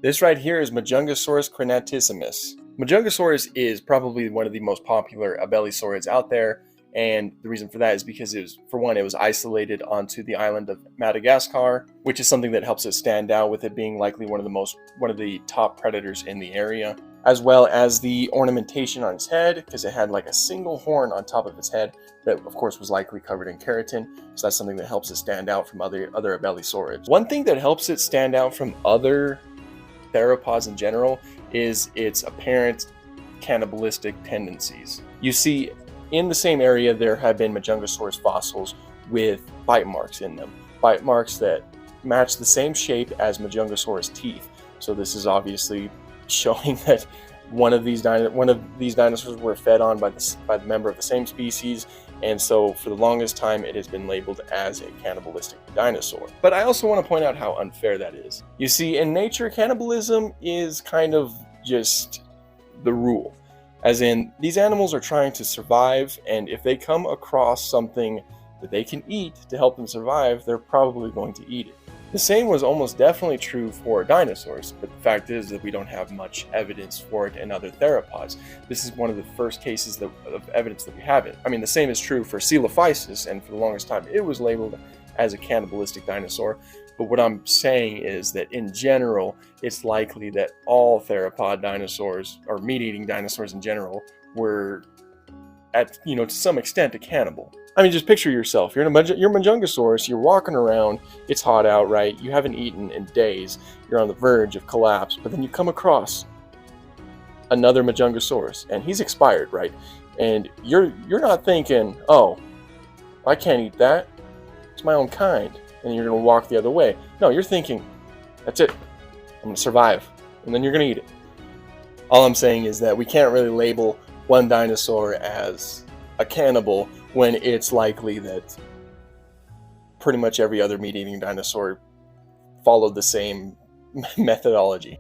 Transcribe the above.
This right here is Majungasaurus crenatissimus. Majungasaurus is probably one of the most popular abelisaurids out there, and the reason for that is because it was isolated onto the island of Madagascar, which is something that helps it stand out, with it being likely one of the top predators in the area, as well as the ornamentation on its head, because it had like a single horn on top of its head that of course was likely covered in keratin. So that's something that helps it stand out from other abelisaurids. One thing that helps it stand out from other theropods in general is its apparent cannibalistic tendencies. You see, in the same area there have been Majungasaurus fossils with bite marks in them. Bite marks that match the same shape as Majungasaurus teeth. So this is obviously showing that one of these dinosaurs were fed on by the member of the same species, and so for the longest time it has been labeled as a cannibalistic dinosaur. But I also want to point out how unfair that is. You see, in nature, cannibalism is kind of just the rule. As in, these animals are trying to survive, and if they come across something that they can eat to help them survive, they're probably going to eat it. The same was almost definitely true for dinosaurs, but the fact is that we don't have much evidence for it in other theropods. This is one of the first cases of evidence that we have it. I mean, the same is true for Coelophysis, and for the longest time it was labeled as a cannibalistic dinosaur. But what I'm saying is that in general, it's likely that all theropod dinosaurs, or meat-eating dinosaurs in general, were to some extent a cannibal. I mean, just picture yourself. You're Majungasaurus, you're walking around, it's hot out, right? You haven't eaten in days, you're on the verge of collapse, but then you come across another Majungasaurus, and he's expired, right? And you're not thinking, oh, I can't eat that, it's my own kind, and you're going to walk the other way. No, you're thinking, that's it, I'm going to survive, and then you're going to eat it. All I'm saying is that we can't really label one dinosaur as a cannibal when it's likely that pretty much every other meat-eating dinosaur followed the same methodology.